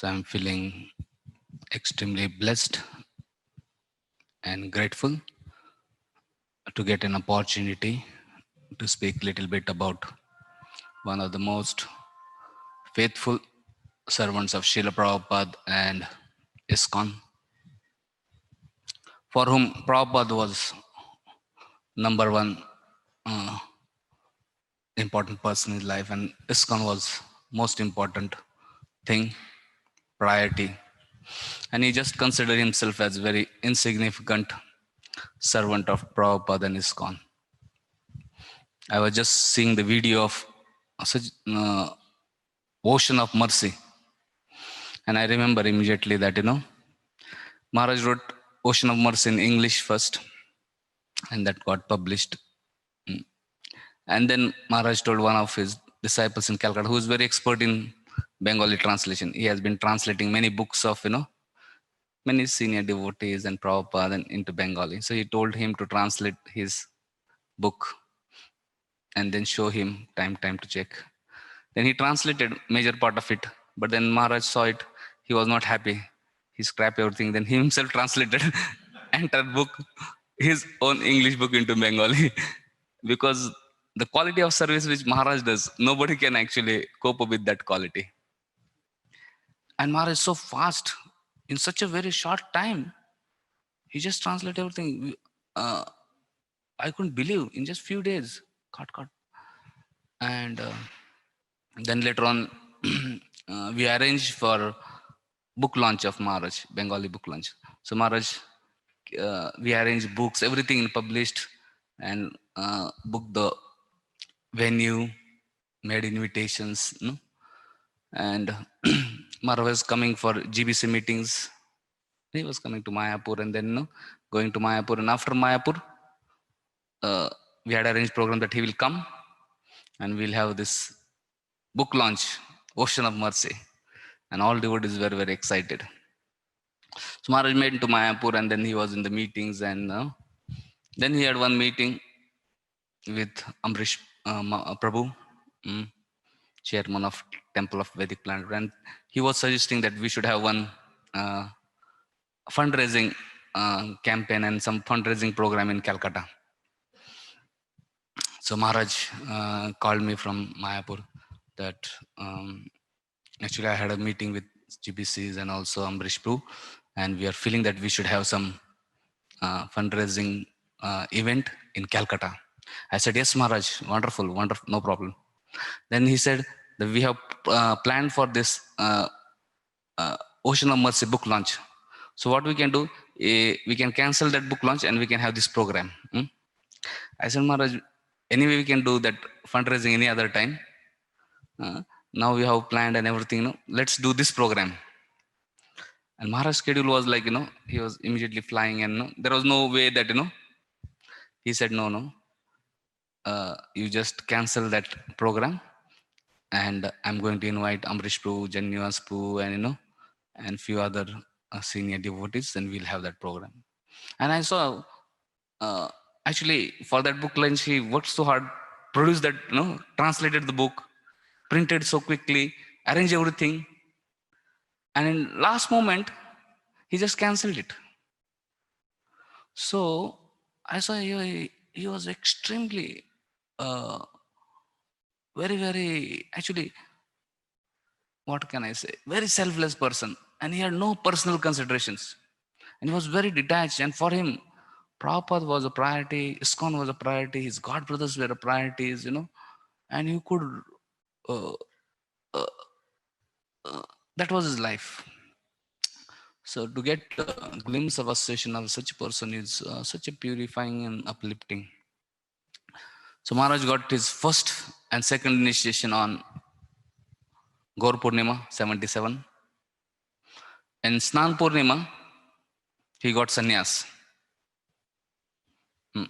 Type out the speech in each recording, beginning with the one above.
So I'm feeling extremely blessed and grateful to get an opportunity to speak a little bit about one of the most faithful servants of Srila Prabhupada and ISKCON, for whom Prabhupada was number one uh, important person in his life, and ISKCON was most important thing, priority. And he just considered himself as very insignificant servant of Prabhupada and ISKCON. I was just seeing the video of such ocean of mercy, and I remember immediately that Maharaj wrote Ocean of Mercy in English first, and that got published. And then Maharaj told one of his disciples in Calcutta, who is very expert in Bengali translation. He has been translating many books of many senior devotees and Prabhupada and into Bengali. So he told him to translate his book and then show him time to check. Then he translated major part of it, but then Maharaj saw it. He was not happy. He scrapped everything. Then he himself translated entire book, his own English book into Bengali, because the quality of service which Maharaj does, nobody can actually cope up with that quality. And Maharaj is so fast in such a very short time. He just translated everything. I couldn't believe in just few days. Cut. And then later on, we arranged for book launch of Maharaj, Bengali book launch. So Maharaj, we arranged books, everything published, and booked the venue, made invitations, and Maharaj was coming for GBC meetings. He was coming to Mayapur and then going to Mayapur. And after Mayapur, we had arranged program that he will come and we'll have this book launch, Ocean of Mercy. And all devotees were very excited. So Maharaj made into Mayapur and then he was in the meetings, and then he had one meeting with Amrish Prabhu, chairman of Temple of Vedic Planet, and he was suggesting that we should have one fundraising campaign and some fundraising program in Calcutta. So Maharaj called me from Mayapur that actually I had a meeting with GBCs and also Amrish Prabhu, and we are feeling that we should have some fundraising event in Calcutta. I said, yes, Maharaj, wonderful, no problem. Then he said that we have planned for this Ocean of Mercy book launch. So what we can do, we can cancel that book launch and we can have this program. I said, Maharaj, anyway we can do that fundraising any other time. Now we have planned and everything, let's do this program. And Maharaj's schedule was like, he was immediately flying, and there was no way that, he said, no, you just cancel that program, and I'm going to invite Amrish Prabhu, Janivas Prabhu, and and few other senior devotees, and we'll have that program. And I saw, actually, for that book launch, he worked so hard, produced that, translated the book, printed so quickly, arranged everything, and in last moment, he just cancelled it. So I saw he was extremely, very, actually, what can I say, very selfless person, and he had no personal considerations, and he was very detached. And for him, Prabhupada was a priority, ISKCON was a priority, his God brothers were a priorities, and he could, that was his life. So to get a glimpse of a session of such a person is such a purifying and uplifting. So Maharaj got his first and second initiation on Gaur Purnima 77. And Snan Purnima, he got sannyas.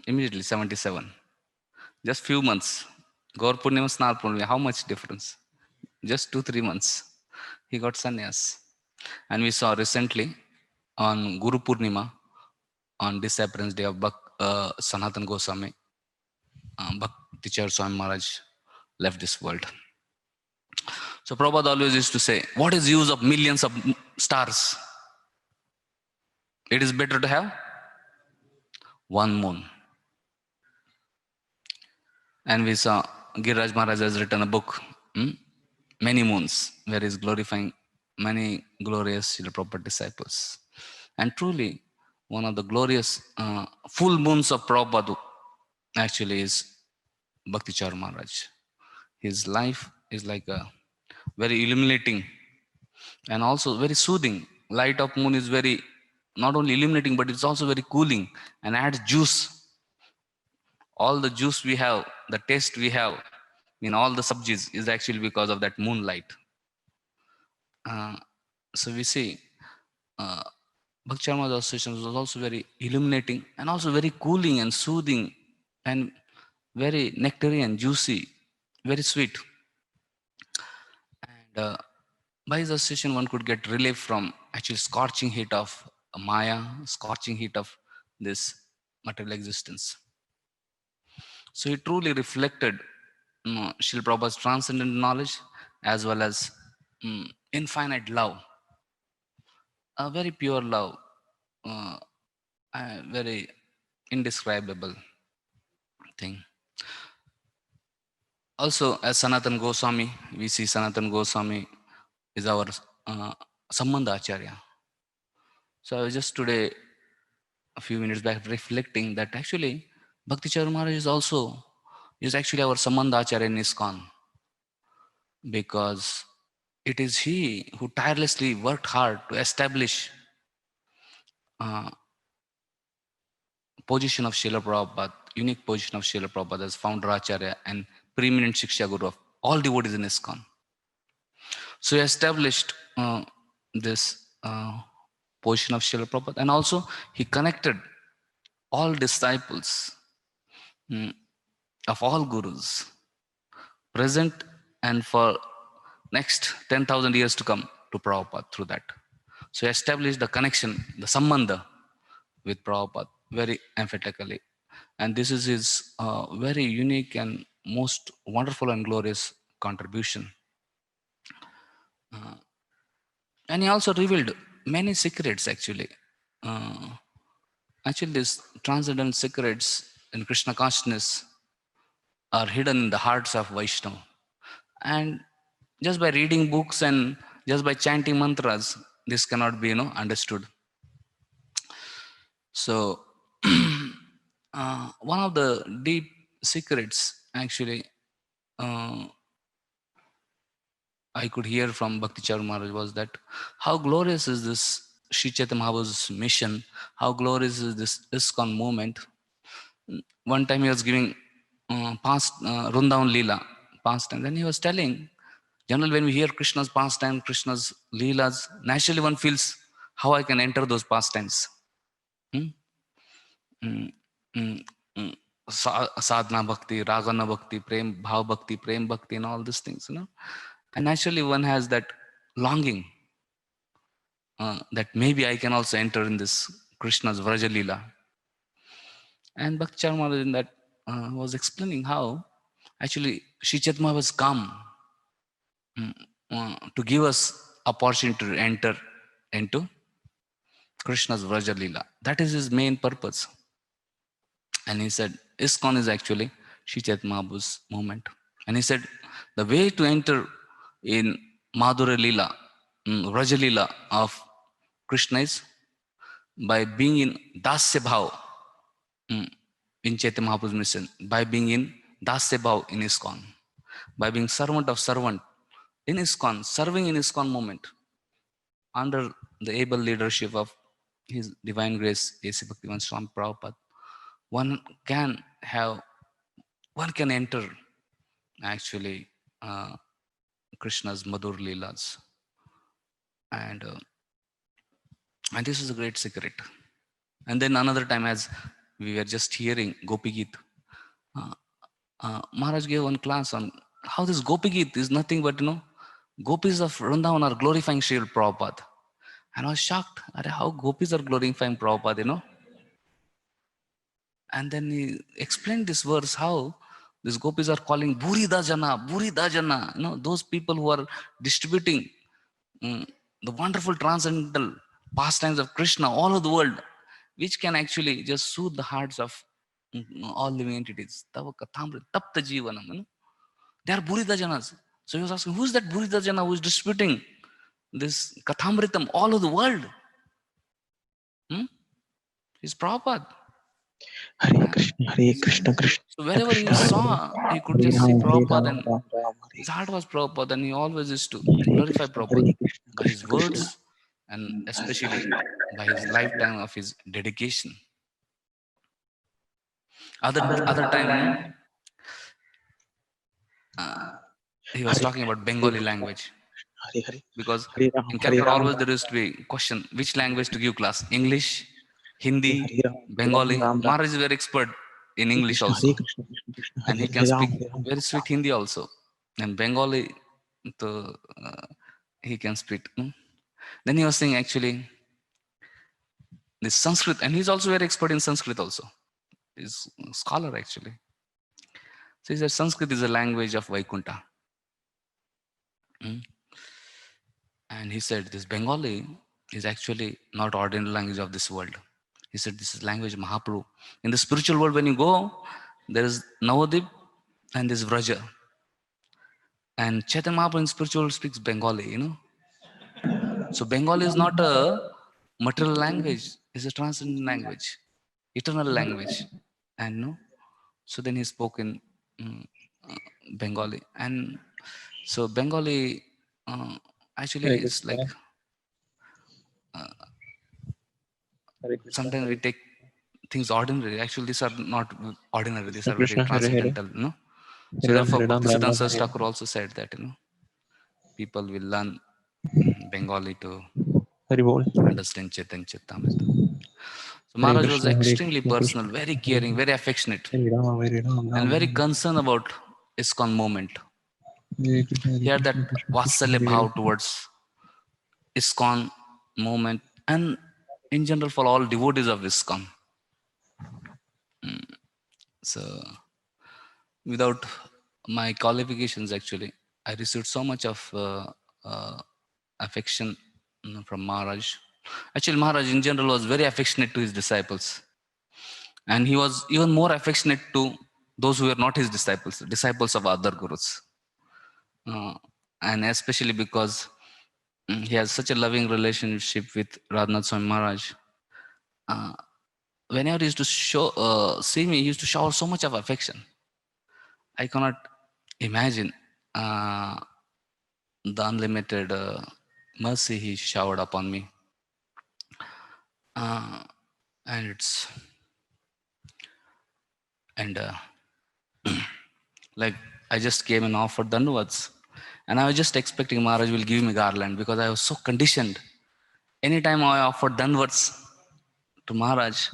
Immediately 77. Just few months. Gaur Purnima, Snan Purnima, how much difference? Just 2-3 months. He got sannyas. And we saw recently on Guru Purnima, on disappearance day of Sanatan Goswami, Bhakti Swami Maharaj left this world. So Prabhupada always used to say, what is use of millions of stars? It is better to have one moon. And we saw Giriraj Maharaj has written a book, Many Moons, where he's glorifying many glorious Srila Prabhupada disciples. And truly, one of the glorious full moons of Prabhupada actually is Bhakti Charu Maharaj. His life is like a very illuminating and also very soothing. Light of moon is very not only illuminating, but it's also very cooling and adds juice. All the juice we have, the taste we have in all the subjects is actually because of that moonlight. Uh, so we see Bhakti Charma's association was also very illuminating and also very cooling and soothing and very nectarian, juicy, very sweet. And by his association, one could get relief from actually scorching heat of Maya, scorching heat of this material existence. So he truly reflected Srila Prabhupada's transcendent knowledge as well as infinite love, a very pure love, uh, a very indescribable thing. Also, as Sanatan Goswami, we see Sanatan Goswami is our Sambandha Acharya. So I was just today, a few minutes back, reflecting that actually Bhakti Charu Maharaj is actually our Sambandha Acharya in ISKCON, because it is he who tirelessly worked hard to establish position of Srila Prabhupada, unique position of Srila Prabhupada as founder Acharya and preeminent Shiksha Guru of all devotees in ISKCON. So he established this position of Srila Prabhupada, and also he connected all disciples of all gurus present and for next 10,000 years to come to Prabhupada through that. So he established the connection, the sambandha with Prabhupada very emphatically. And this is his very unique and most wonderful and glorious contribution. And he also revealed many secrets actually. Actually, these transcendental secrets in Krishna consciousness are hidden in the hearts of Vaishnava. And just by reading books and just by chanting mantras, this cannot be understood. So one of the deep secrets actually I could hear from Bhakti Charu Maharaj was that how glorious is this Sri Chaitanya Mahaprabhu's mission, how glorious is this ISKCON movement. One time he was giving past Rundavan Leela, pastime, then he was telling, generally when we hear Krishna's pastime, Krishna's Leelas, naturally one feels how I can enter those pastimes. Hmm? Mm, mm, mm. Sadhana bhakti, ragana bhakti, prem, bhav bhakti, and all these things, And naturally one has that longing that maybe I can also enter in this Krishna's Vraja Leela. And Bhakti Charu Maharaj in that was explaining how actually Sri Chaitanya was come to give us opportunity to enter into Krishna's Vraja Leela. That is his main purpose. And he said, ISKCON is actually Sri Chaitanya Mahaprabhu's movement. And he said, the way to enter in Madhurya Leela, Vraja Leela of Krishna is by being in Dasya Bhav in Chaitanya Mahaprabhu's mission, by being in Dasya Bhav in ISKCON, by being servant of servant in ISKCON, serving in ISKCON moment under the able leadership of His Divine Grace, A.C. Bhaktivedanta Swami Prabhupada. One can enter actually Krishna's Madhur Leelas. And this is a great secret. And then another time, as we were just hearing Gopi Geet, Maharaj gave one class on how this Gopi Geet is nothing but, Gopis of Vrindavan are glorifying Srila Prabhupada. And I was shocked at how Gopis are glorifying Prabhupada, And then he explained this verse, how These gopis are calling Burida Jana, those people who are distributing the wonderful transcendental pastimes of Krishna all over the world, which can actually just soothe the hearts of all living entities. Tava Kathamrit, Tapta Jivanam. They are Burida Janas. So he was asking, who's that Burida Jana who is distributing this Kathamritam all over the world? It's Prabhupada. Hare Krishna, Krishna, So wherever he saw, he could Hare just see Ram, Hare Prabhupada, Ram, and Ram Ram, his heart was Prabhupada, and he always used to Hare glorify Krishna, Prabhupada by his Krishna, Krishna. words and especially by his lifetime of his dedication. Other time, he was talking about Bengali language. Hare Hare. Because Hare Ram, in Hare Calcutta Ram, always there used to be a question, which language to give class? English, Hindi, Hare Ram, Bengali. Ram Ram. Maharaj is very expert in English Krishna, also. Krishna, Krishna, And he can speak very sweet Hindi also. And Bengali, he can speak. Then he was saying actually, this Sanskrit, and he's also very expert in Sanskrit also. He's a scholar actually. So he said Sanskrit is a language of Vaikuntha. And he said this Bengali is actually not ordinary language of this world. He said this is language of Mahaprabhu. In the spiritual world, when you go, there is Navadip and this Vraja. And Chaitanya Mahaprabhu in spiritual world speaks Bengali, So Bengali is not a material language, it's a transcendent language, eternal language. And so then he spoke in Bengali. And so Bengali actually is like, sometimes we take things ordinary. Actually, these are not ordinary, these are very transcendental, So therefore, Bhaktisiddhanta Saraswati Thakur also said that, people will learn Bengali to understand Chaitanya Charitamrita. So Maharaj was extremely personal, very caring, very affectionate, and very concerned about ISKCON movement. He had that Vatsalya bhav towards ISKCON movement and in general for all devotees of ISKCON. So without my qualifications, actually, I received so much of affection from Maharaj. Actually, Maharaj in general was very affectionate to his disciples. And he was even more affectionate to those who were not his disciples of other gurus. And especially because he has such a loving relationship with Radhanath Swami Maharaj. Whenever he used to see me, he used to shower so much of affection. I cannot imagine the unlimited mercy he showered upon me. Like I just came and offered Dandavats, and I was just expecting Maharaj will give me garland because I was so conditioned. Anytime I offered Dandavats to Maharaj,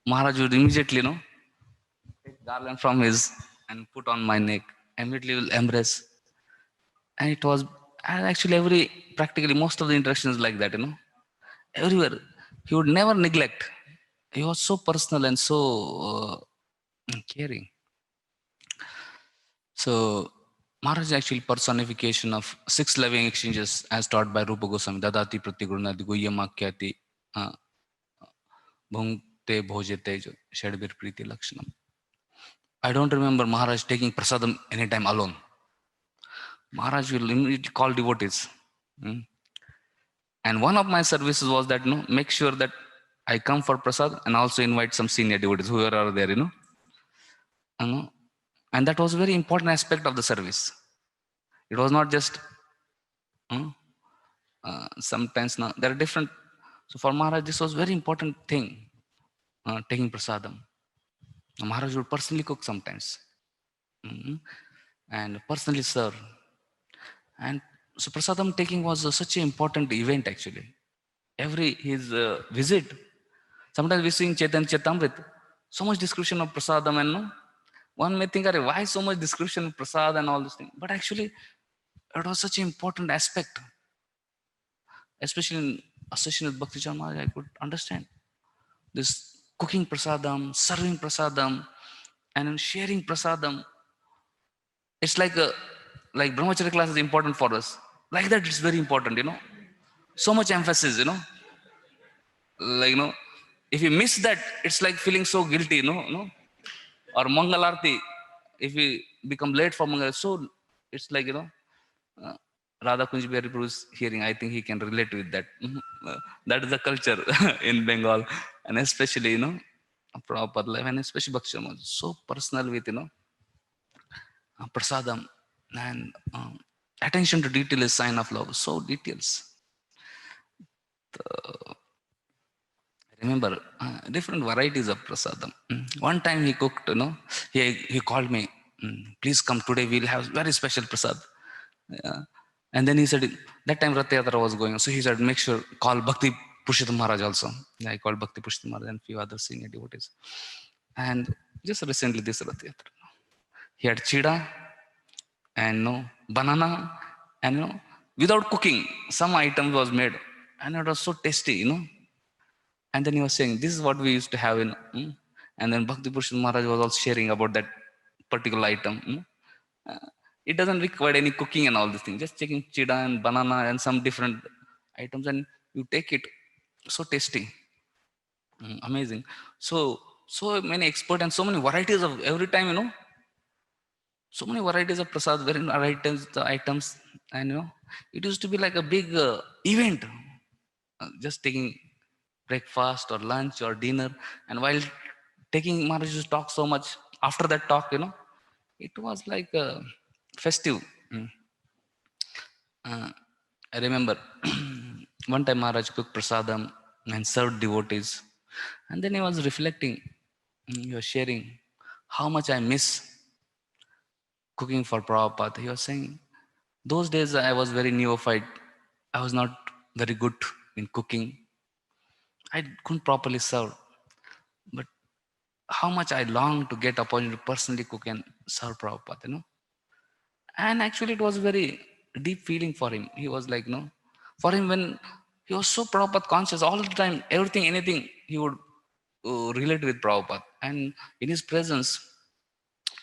Maharaj would immediately, take garland from his and put on my neck. Immediately will embrace. And it was, and actually practically most of the interactions like that, everywhere. He would never neglect. He was so personal and so caring. So Maharaj is actually personification of 6 loving exchanges as taught by Rupa Goswami. Dadati pratigurunati guhyamakyati bhungte bhojete shadbir priti lakshanam. I don't remember Maharaj taking prasadam anytime alone. Maharaj will immediately call devotees. And one of my services was that, make sure that I come for prasad and also invite some senior devotees, whoever are there, And that was a very important aspect of the service. It was not just, sometimes now, there are different. So for Maharaj, this was very important thing, taking prasadam. Maharaj would personally cook sometimes. And personally serve. And so prasadam taking was such an important event actually. Every his visit, sometimes we sing Chaitanya Charitamrita, so much description of prasadam, and one may think, why so much description of prasad and all this thing? But actually, it was such an important aspect. Especially in association with Bhakti Chan Maharaj, I could understand this cooking prasadam, serving prasadam, and sharing prasadam. It's like brahmacharya class is important for us. Like that, it's very important, So much emphasis, Like, if you miss that, it's like feeling so guilty, Or Mangalarti, if we become late for Mangal, so it's like, uh, Radha Kunj Bihari Prabhu's hearing, I think he can relate with that. That is the culture in Bengal, and especially, Prabhupada life, and especially Bhakti Samaj, so personal with, prasadam, and attention to detail is sign of love. So details. Remember, different varieties of prasadam. One time he cooked, he called me, please come today, we'll have very special prasad. Yeah. And then he said, that time Rath Yatra was going on. So he said, make sure, call Bhakti Purushottam Maharaj also. Yeah, I called Bhakti Purushottam Maharaj and few other senior devotees. And just recently this Rath Yatra, he had chida and banana, and without cooking, some item was made. And it was so tasty, And then he was saying, this is what we used to have in. And then Bhakti Purushottam Maharaj was also sharing about that particular item. It doesn't require any cooking and all these things. Just taking chida and banana and some different items, and you take it. So tasty. Amazing. So many expert and so many varieties of every time, so many varieties of prasad, very varieties, the items, and it used to be like a big event. Just taking breakfast or lunch or dinner, and while taking Maharaj's talk so much, after that talk, it was like festive. Mm. I remember one time Maharaj cooked prasadam and served devotees, and then he was reflecting, he was sharing how much I miss cooking for Prabhupada. He was saying, those days I was very neophyte. I was not very good in cooking. I couldn't properly serve. But how much I longed to get opportunity to personally cook and serve Prabhupada, And actually it was very deep feeling for him. He was like, for him when he was so Prabhupada conscious all the time, everything, anything, he would relate with Prabhupada. And in his presence,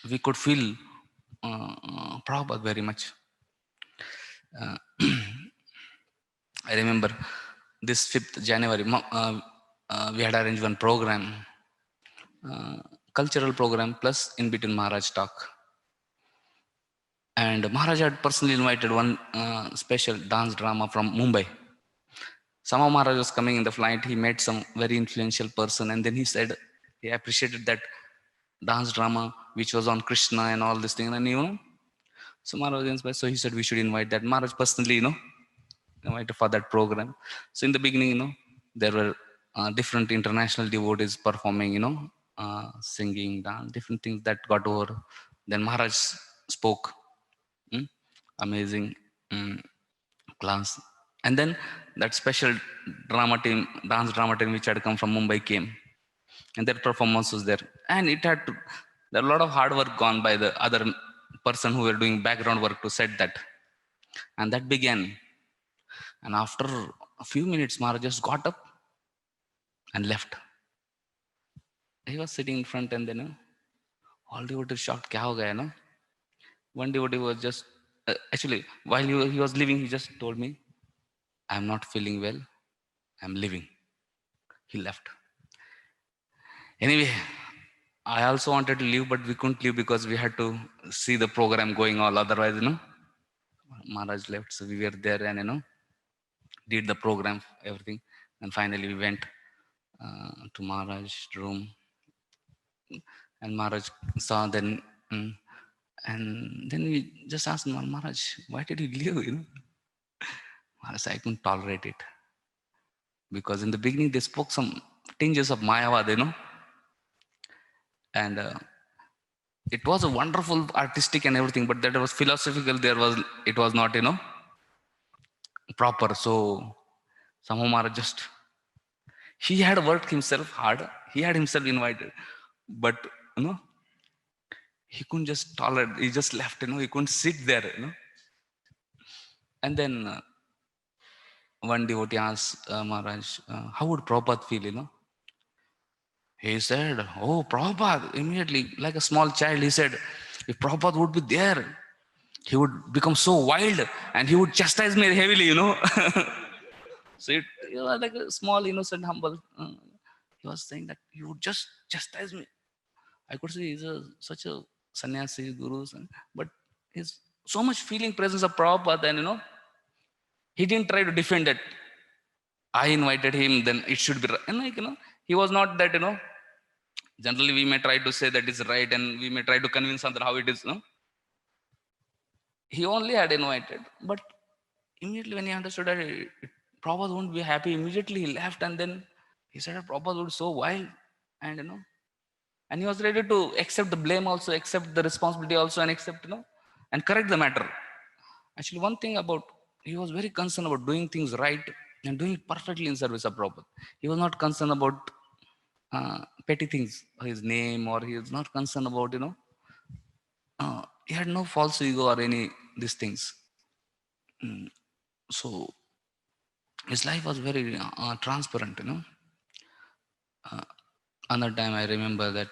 we could feel Prabhupada very much. Uh, I remember this 5th January, we had arranged one program, uh, cultural program plus in between Maharaj talk. And Maharaj had personally invited one special dance drama from Mumbai. Somehow Maharaj was coming in the flight, he met some very influential person, and then he said he appreciated that dance drama which was on Krishna and all this thing. And so Maharaj was inspired. So he said we should invite that. Maharaj personally, invited for that program. So in the beginning, there were different international devotees performing, singing, dance, different things that got over. Then Maharaj spoke. Amazing class. And then that special drama team, dance drama team, which had come from Mumbai came. And their performance was there. And it had to, there a lot of hard work gone by the other person who were doing background work to set that. And that began. And after a few minutes, Maharaj just got up and left. He was sitting in front, and then all devotees shocked, kya ho gaya, One devotee was just, actually, while he was leaving, he just told me, I'm not feeling well, I'm leaving. He left. Anyway, I also wanted to leave, but we couldn't leave because we had to see the program going on. Otherwise, Maharaj left, so we were there and, did the program, everything. And finally, we went to Maharaj's room, and Maharaj saw then, and then we just asked Maharaj, why did you leave? Maharaj said, I couldn't tolerate it. Because in the beginning, they spoke some tinges of Mayavad, and it was a wonderful artistic and everything, but that was philosophical. It was not, proper. So somehow Maharaj just, he had worked himself hard. He had himself invited, but he couldn't just tolerate. He just left. He couldn't sit there. And then one devotee asked Maharaj, how would Prabhupada feel? He said, "Oh, Prabhupada," immediately, like a small child, he said, "If Prabhupada would be there, he would become so wild and he would chastise me heavily." So it was like a small, innocent, humble. He was saying that he would just chastise me. I could see such a sannyasi, guru, but he's so much feeling presence of Prabhupada, and he didn't try to defend it. I invited him, then it should be right. And he was not that. Generally, we may try to say that is right, and we may try to convince other how it is. No, he only had invited, but immediately when he understood that Prabhupada won't be happy, immediately he left, and then he said that Prabhupada would so wild, and and he was ready to accept the blame also, accept the responsibility also, and accept and correct the matter. Actually, one thing about, he was very concerned about doing things right and doing it perfectly in service of Prabhupada. He was not concerned about petty things, his name, or he was not concerned about he had no false ego or any these things. So his life was very transparent. Another time I remember that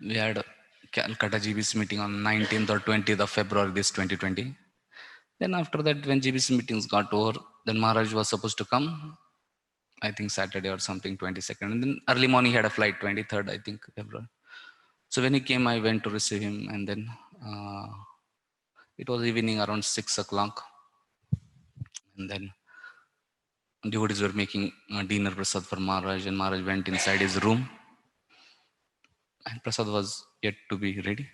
we had a Calcutta GBC meeting on 19th or 20th of February this 2020. Then after that, when GBC meetings got over, then Maharaj was supposed to come, I think Saturday or something, 22nd. And then early morning he had a flight, 23rd, I think, February. So when he came, I went to receive him, and then it was evening around 6 o'clock. And then devotees were making dinner prasad for Maharaj, and Maharaj went inside his room, and prasad was yet to be ready.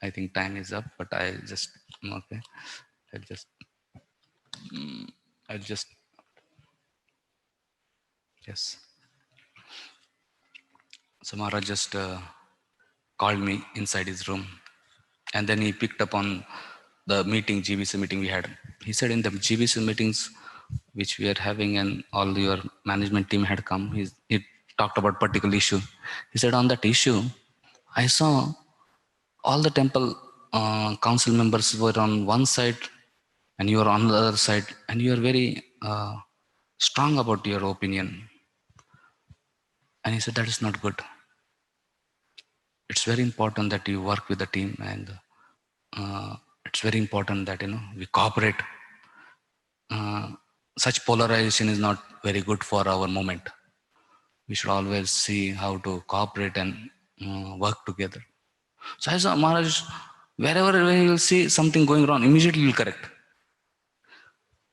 I think time is up, but I just, okay, I'll just, I'll just, yes. So Maharaj just called me inside his room, and then he picked up on the meeting, GBC meeting we had. He said, in the GBC meetings which we are having, and all your management team had come, he talked about particular issue. He said, on that issue, I saw all the temple council members were on one side and you are on the other side, and you are very strong about your opinion. And he said, that is not good. It's very important that you work with the team, and uh, it's very important that we cooperate. Such polarization is not very good for our movement. We should always see how to cooperate and work together. So I saw Maharaj, wherever he will see something going wrong, immediately he will correct.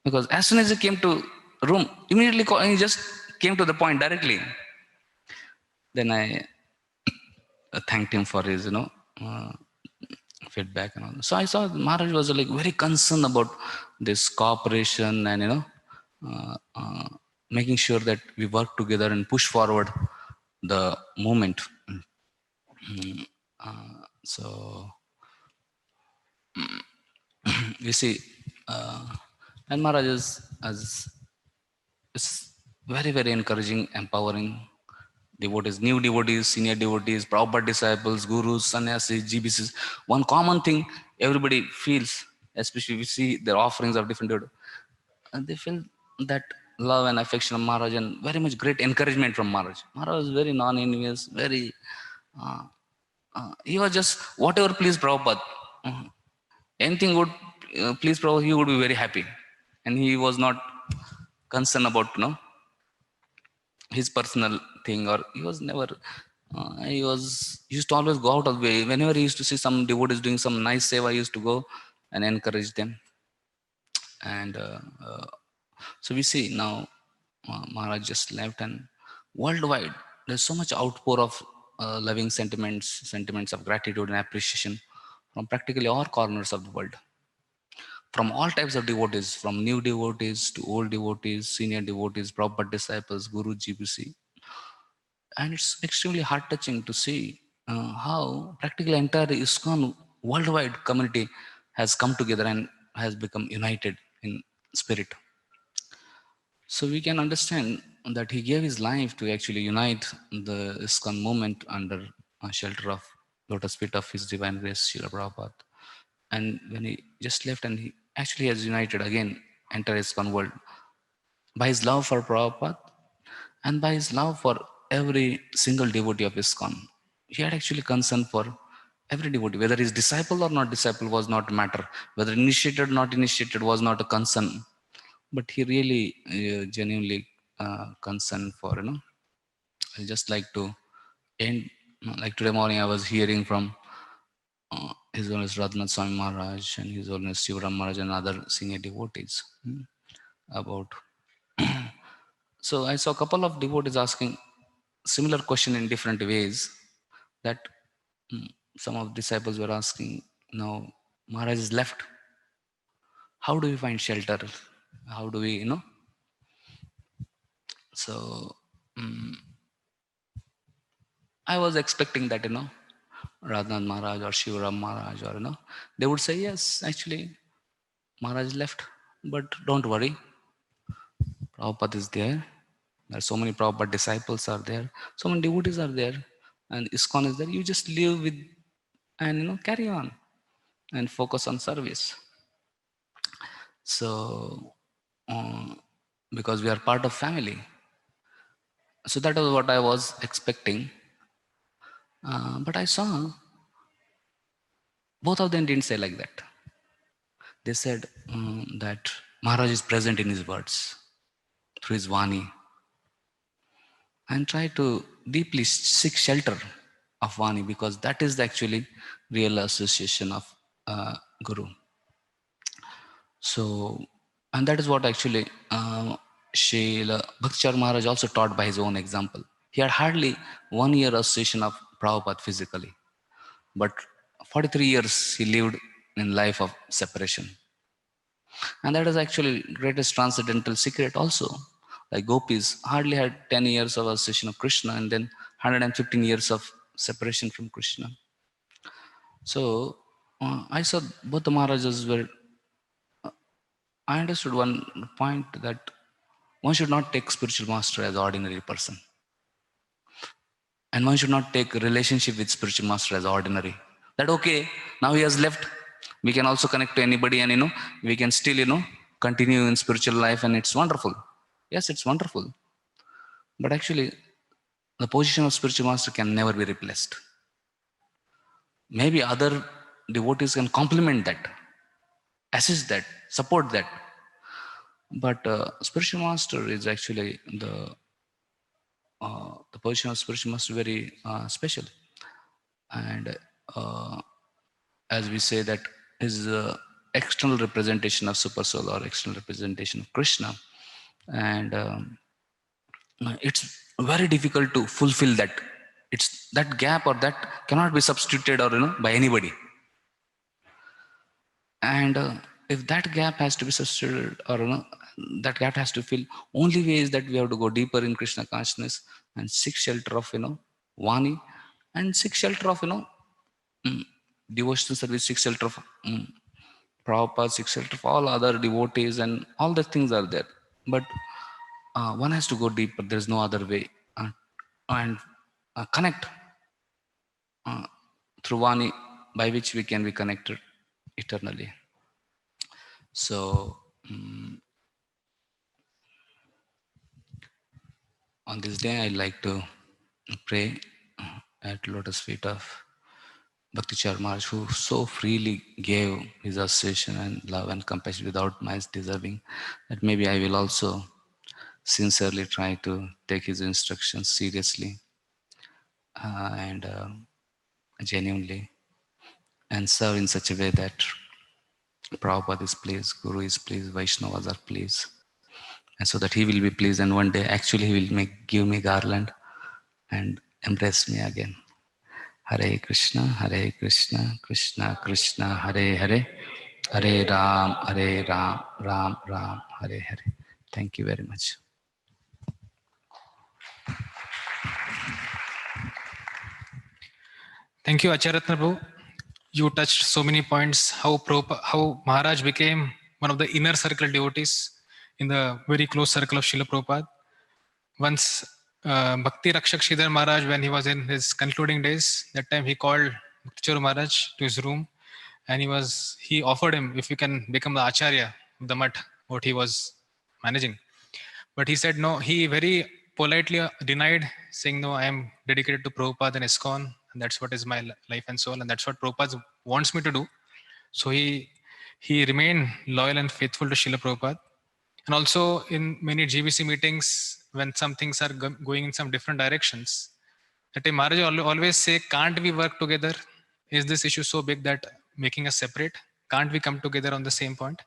Because as soon as he came to room, immediately he just came to the point directly. Then I thanked him for his, uh, feedback and all. So I saw Maharaj was like very concerned about this cooperation, and making sure that we work together and push forward the movement. So you see, and Maharaj is very, very encouraging, empowering devotees, new devotees, senior devotees, Prabhupada disciples, gurus, sannyasis, GBCs. One common thing everybody feels, especially we see their offerings of different devotees, and they feel that love and affection of Maharaj, and very much great encouragement from Maharaj. Maharaj was very non-envious, very, he was just whatever please Prabhupada. Anything would please Prabhupada, he would be very happy. And he was not concerned about, his personal thing, or he was never, he used to always go out of the way. Whenever he used to see some devotees doing some nice seva, he used to go and encourage them. And so we see now Maharaj just left, and worldwide there's so much outpour of loving sentiments of gratitude and appreciation from practically all corners of the world, from all types of devotees, from new devotees to old devotees, senior devotees, Prabhupada disciples, Guru, GBC. And it's extremely heart touching to see how practically entire ISKCON worldwide community has come together and has become united in spirit. So we can understand that he gave his life to actually unite the ISKCON movement under a shelter of lotus feet of His Divine Grace, Srila Prabhupada. And when he just left, and he actually has united again entire ISKCON world by his love for Prabhupada and by his love for every single devotee of ISKCON. He had actually concern for every devotee, whether he's disciple or not disciple was not a matter, whether initiated or not initiated was not a concern, but he really genuinely concerned for, I just like to end, like today morning I was hearing from His Holiness Radhanath Swami Maharaj and His Holiness Shivaram Maharaj and other senior devotees about. So I saw a couple of devotees asking similar question in different ways. That some of disciples were asking, now Maharaj is left. How do we find shelter? How do we, So I was expecting that, Radhanath Maharaj or Shivaram Maharaj or, they would say, yes, actually, Maharaj left, but don't worry. Prabhupada is there. There are so many Prabhupada disciples are there. So many devotees are there. And ISKCON is there. You just live with and, carry on and focus on service. So, because we are part of family. So that was what I was expecting. But I saw both of them didn't say like that. They said that Maharaj is present in his words, through his Vani, and try to deeply seek shelter of Vani, because that is the actually real association of Guru. So, and that is what actually Srila Bhaktichar Maharaj also taught by his own example. He had hardly 1 year association of Prabhupada physically, but 43 years he lived in life of separation. And that is actually greatest transcendental secret also. Like gopis hardly had 10 years of association of Krishna and then 115 years of separation from Krishna. So I saw both the Maharajas were, I understood one point that one should not take spiritual master as ordinary person. And one should not take relationship with spiritual master as ordinary. That okay, now he has left, we can also connect to anybody and we can still continue in spiritual life and it's wonderful. Yes, it's wonderful. But actually, the position of spiritual master can never be replaced. Maybe other devotees can complement that, assist that, support that. But spiritual master is actually the position of spiritual master very special. And as we say that is external representation of super soul or external representation of Krishna. And it's very difficult to fulfill that. It's that gap or that cannot be substituted or by anybody. And if that gap has to be substituted or that gap has to fill, only way is that we have to go deeper in Krishna consciousness and seek shelter of Vani and seek shelter of devotional service, seek shelter of Prabhupada, seek shelter of all other devotees, and all the things are there. But one has to go deeper. There is no other way. And connect through Vani, by which we can be connected eternally. So, on this day, I'd like to pray at lotus feet of Bhaktichar Maharaj, who so freely gave his association and love and compassion without my deserving, that maybe I will also sincerely try to take his instructions seriously and genuinely, and serve in such a way that Prabhupada is pleased, Guru is pleased, Vaishnavas are pleased, and so that he will be pleased, and one day actually he will give me garland and embrace me again. Hare Krishna, Krishna Krishna, Hare Hare, Hare Ram, Ram Ram, Hare Hare. Thank you very much. Thank you, Acharatna Prabhu. You touched so many points, how Maharaj became one of the inner circle devotees in the very close circle of Srila Prabhupada. Once Bhakti Rakshak Sridhar Maharaj, when he was in his concluding days, that time he called Bhaktichar Maharaj to his room and he offered him if you can become the Acharya of the Math, what he was managing. But he said no, he very politely denied, saying, no, I am dedicated to Prabhupada and ISKCON, and that's what is my life and soul, and that's what Prabhupada wants me to do. So he remained loyal and faithful to Srila Prabhupada. And also in many GBC meetings, when some things are going in some different directions, that time Maharaj always say, can't we work together? Is this issue so big that making us separate? Can't we come together on the same point?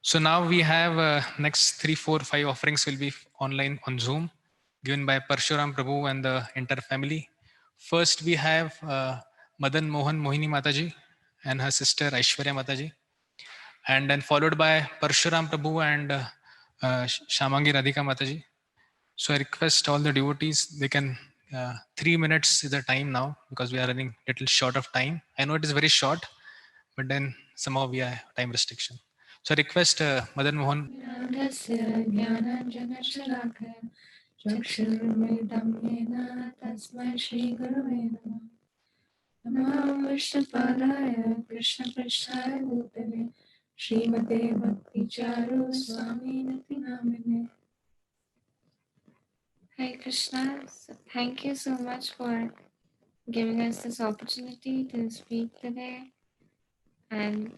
So now we have next 3, 4, 5 offerings will be online on Zoom, given by Parshuram Prabhu and the entire family. First we have Madan Mohan Mohini Mataji and her sister Aishwarya Mataji, and then followed by Parshuram Prabhu and Shamangi Radhika Mataji. So I request all the devotees, they can 3 minutes is the time now, because we are running little short of time. I know it is very short, but then somehow we have time restriction. So I request Madan Mohan. ज्ञानस्य ज्ञानाञ्जनशलाकया चक्षुर्मिलितं येन तस्मै श्रीगुरवे नमः। नमः विष्णुपादाय कृष्णपृष्ठाय भूतले श्रीमते भक्तिचारु स्वामिनिति नामिने। Hare Krishna. So thank you so much for giving us this opportunity to speak today. And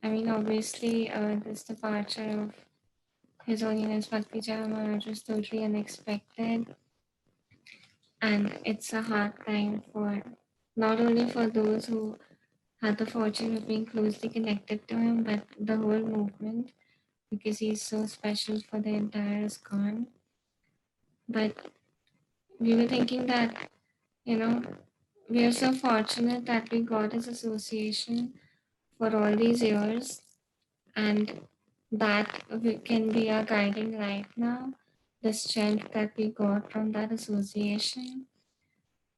I mean, obviously, this departure of His Holiness Bhakti Maharaj was totally unexpected. And it's a hard time for not only for those who had the fortune of being closely connected to him, but the whole movement, because he's so special for the entire ISKCON. But we were thinking that, we are so fortunate that we got his association for all these years, and that can be our guiding light now, the strength that we got from that association.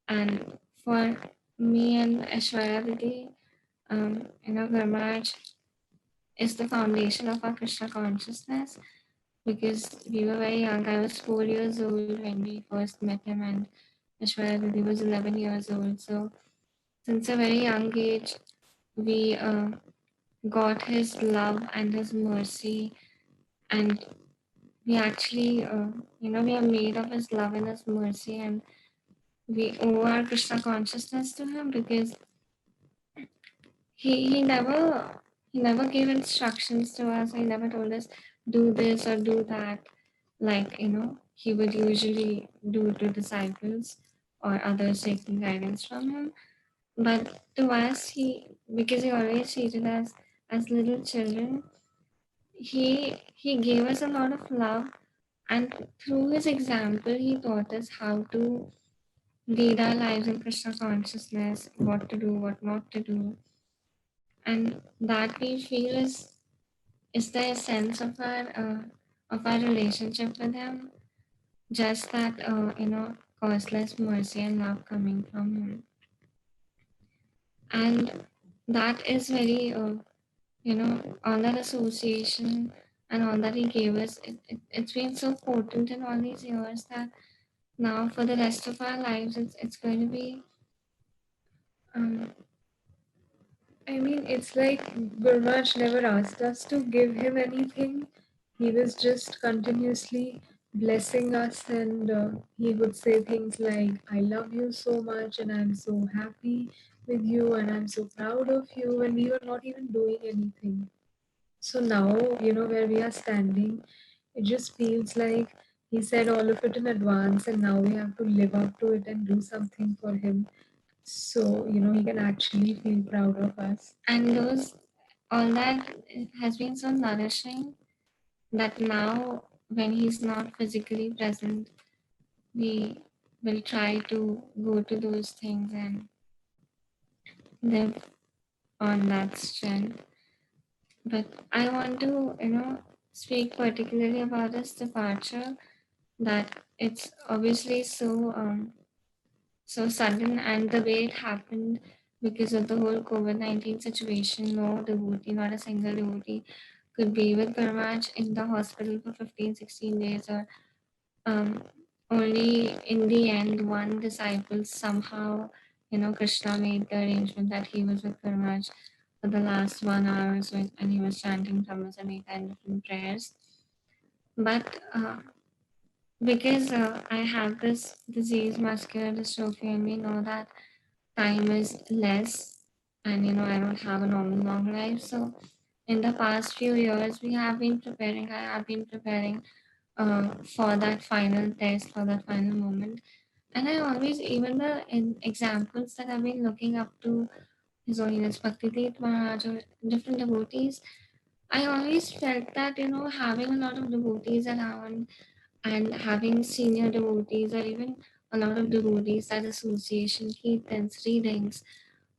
And for me and Aishwarya Didi, Gurmaraj is the foundation of our Krishna consciousness, because we were very young. I was 4 years old when we first met him, and Aishwarya Didi was 11 years old. So since a very young age, we got his love and his mercy, and we actually, we are made of his love and his mercy, and we owe our Krishna consciousness to him, because he never gave instructions to us. He never told us do this or do that, like he would usually do to disciples or others taking guidance from him. But to us, because he always treated us as little children, he gave us a lot of love, and through his example, he taught us how to lead our lives in Krishna consciousness, what to do, what not to do, and that we feel is the essence of our relationship with him. Just that causeless mercy and love coming from him, and that is very all that association and all that he gave us. It's been so potent in all these years that now for the rest of our lives, it's going to be. I mean, it's like Gurmaj never asked us to give him anything. He was just continuously blessing us, and he would say things like, I love you so much, and I'm so happy with you, and I'm so proud of you, and we were not even doing anything. So now, where we are standing, it just feels like he said all of it in advance, and now we have to live up to it and do something for him. So, he can actually feel proud of us. And all that has been so nourishing that now when he's not physically present, we will try to go to those things and live on that strength. But I want to, speak particularly about this departure, that it's obviously so sudden, and the way it happened because of the whole COVID-19 situation. No devotee, not a single devotee, could be with Gurmaj in the hospital for 15, 16 days, or only in the end, one disciple somehow, Krishna made the arrangement that he was with Gurmaj for the last 1 hour or so, and he was chanting Brahma Samhita and different prayers. But because I have this disease, muscular dystrophy, and we know that time is less, and I don't have a normal long life. So, in the past few years, we have been preparing. I have been preparing for that final test, for that final moment. And I always, even the examples that I've been looking up to His Holiness Bhakti Tirth Maharaj or different devotees, I always felt that, having a lot of devotees around and having senior devotees or even a lot of devotees at association, kirtans, readings,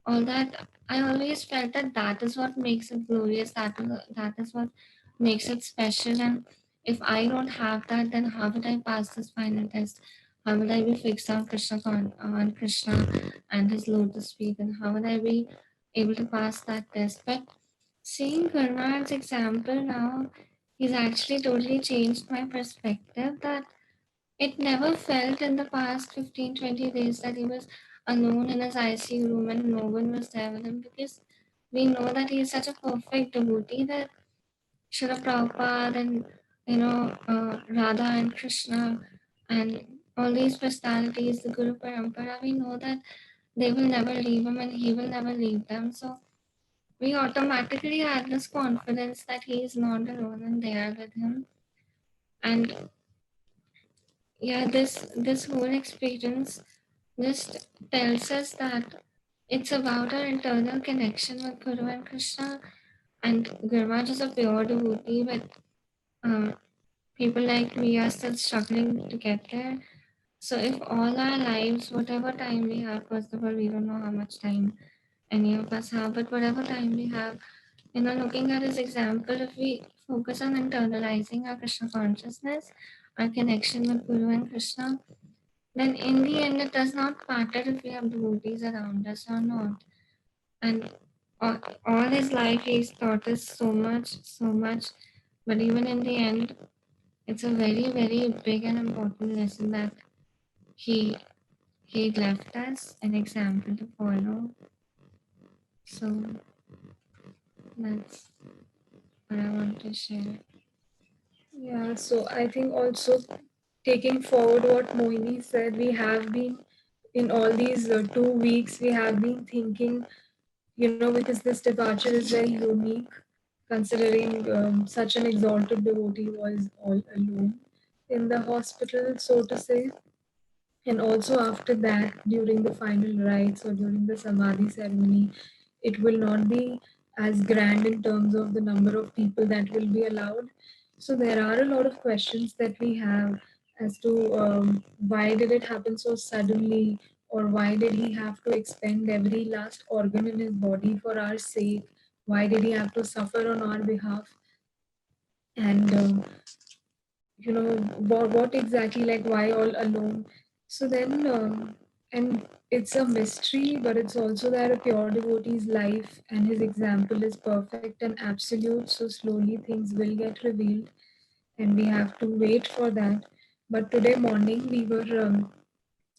all that, I always felt that that is what makes it glorious, that is what makes it special. And if I don't have that, then how would I pass this final test? How would I be fixed on Krishna and his lotus feet, and how would I be able to pass that test? But seeing Gurman's example now, he's actually totally changed my perspective, that it never felt in the past 15, 20 days that he was alone in his ICU room and no one was there with him, because we know that he is such a perfect devotee that Srila Prabhupada and Radha and Krishna and all these personalities, the Guru Parampara, we know that they will never leave him and he will never leave them. So we automatically had this confidence that he is not alone and they are with him. And yeah, this whole experience just tells us that it's about our internal connection with Guru and Krishna. And Gurmaj is a pure devotee, but uh, people like me are still struggling to get there. So if all our lives, whatever time we have, first of all, we don't know how much time any of us have, but whatever time we have, looking at his example, if we focus on internalizing our Krishna consciousness, our connection with Guru and Krishna, then in the end, it does not matter if we have devotees around us or not. And all his life, he's taught us so much, so much. But even in the end, it's a very, very big and important lesson that he he left us an example to follow. So that's what I want to share. Yeah, so I think also taking forward what Mohini said, we have been in all these 2 weeks, we have been thinking, because this departure is very unique, considering such an exalted devotee was all alone in the hospital, so to say. And also after that, during the final rites or during the Samadhi ceremony, it will not be as grand in terms of the number of people that will be allowed. So there are a lot of questions that we have as to why did it happen so suddenly, or why did he have to expend every last organ in his body for our sake? Why did he have to suffer on our behalf? And what exactly, like why all alone? So then and it's a mystery, but it's also that a pure devotee's life and his example is perfect and absolute, so slowly things will get revealed and we have to wait for that. But today morning we were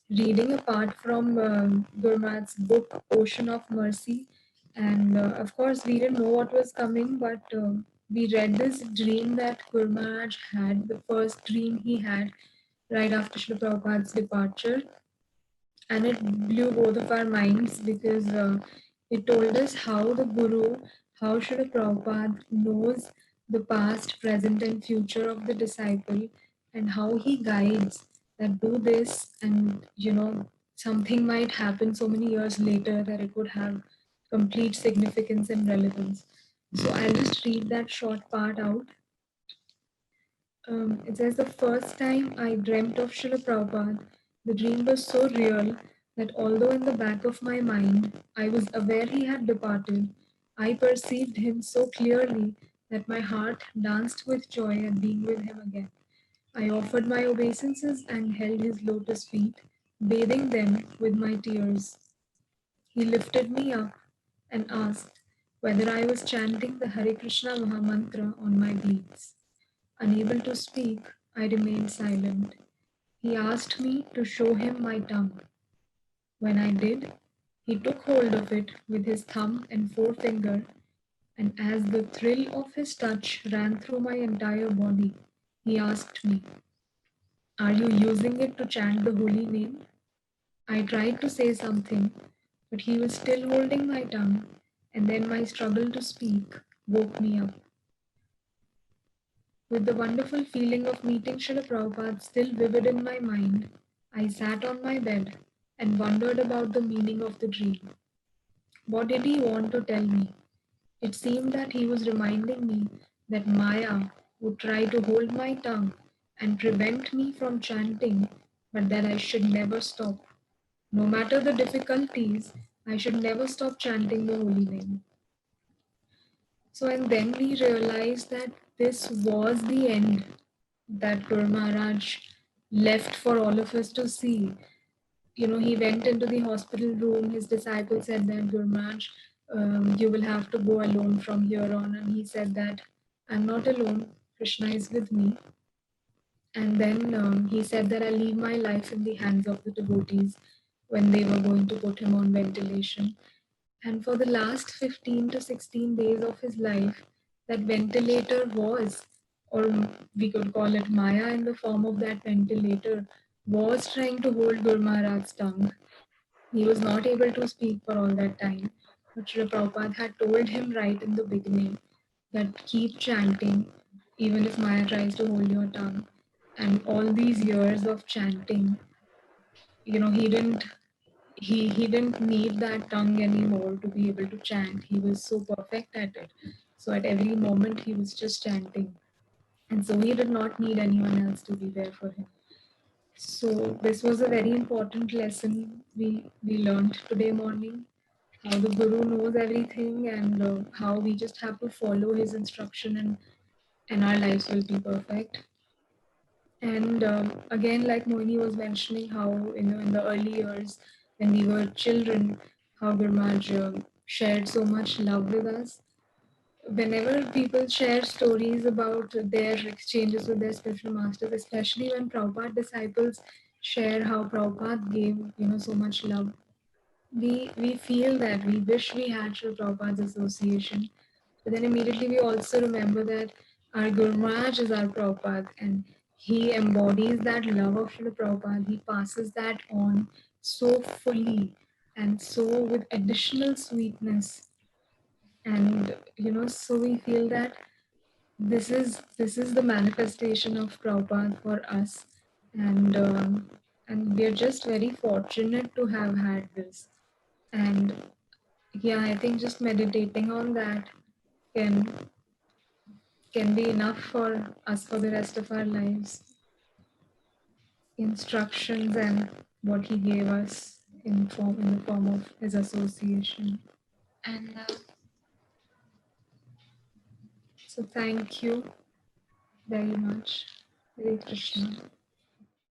reading a part from Gurmat's book Ocean of Mercy, and of course we didn't know what was coming, but we read this dream that Gurmat had, the first dream he had right after Srila Prabhupada's departure, and it blew both of our minds because it told us how the Guru, how Srila Prabhupada knows the past, present, and future of the disciple, and how he guides that do this, and something might happen so many years later that it would have complete significance and relevance. So I'll just read that short part out. It says, the first time I dreamt of Srila Prabhupada, the dream was so real that although in the back of my mind I was aware he had departed, I perceived him so clearly that my heart danced with joy at being with him again. I offered my obeisances and held his lotus feet, bathing them with my tears. He lifted me up and asked whether I was chanting the Hare Krishna Mahamantra on my beads. Unable to speak, I remained silent. He asked me to show him my tongue. When I did, he took hold of it with his thumb and forefinger, and as the thrill of his touch ran through my entire body, he asked me, Are you using it to chant the holy name? I tried to say something, but he was still holding my tongue, and then my struggle to speak woke me up. With the wonderful feeling of meeting Srila Prabhupada still vivid in my mind, I sat on my bed and wondered about the meaning of the dream. What did he want to tell me? It seemed that he was reminding me that Maya would try to hold my tongue and prevent me from chanting, but that I should never stop. No matter the difficulties, I should never stop chanting the holy name. So, and then we realized that this was the end that Guru Maharaj left for all of us to see. You know, he went into the hospital room. His disciples said that, Guru Maharaj, you will have to go alone from here on. And he said that, I'm not alone. Krishna is with me. And then he said that I leave my life in the hands of the devotees when they were going to put him on ventilation. And for the last 15 to 16 days of his life, that ventilator was, or we could call it Maya in the form of that ventilator, was trying to hold Guru Maharaj's tongue. He was not able to speak for all that time. But Srila Prabhupada had told him right in the beginning that keep chanting, even if Maya tries to hold your tongue. And all these years of chanting, you know, he didn't need that tongue anymore to be able to chant. He was so perfect at it. So at every moment he was just chanting. And so he did not need anyone else to be there for him. So this was a very important lesson we learned today morning. How the Guru knows everything, and how we just have to follow his instruction, and our lives will be perfect. And again, like Moini was mentioning, how in the early years when we were children, how Guru Maharaj shared so much love with us. Whenever people share stories about their exchanges with their spiritual masters, especially when Prabhupada disciples share how Prabhupada gave so much love, we feel that we wish we had Srila Prabhupada's association. But then immediately we also remember that our Guru Maharaj is our Prabhupada, and he embodies that love of Srila Prabhupada. He passes that on so fully and so with additional sweetness. And so we feel that this is the manifestation of Prabhupada for us, and we are just very fortunate to have had this. And yeah, I think just meditating on that can can be enough for us for the rest of our lives. Instructions and what he gave us in the form of his association. And So thank you very much. Hare Krishna.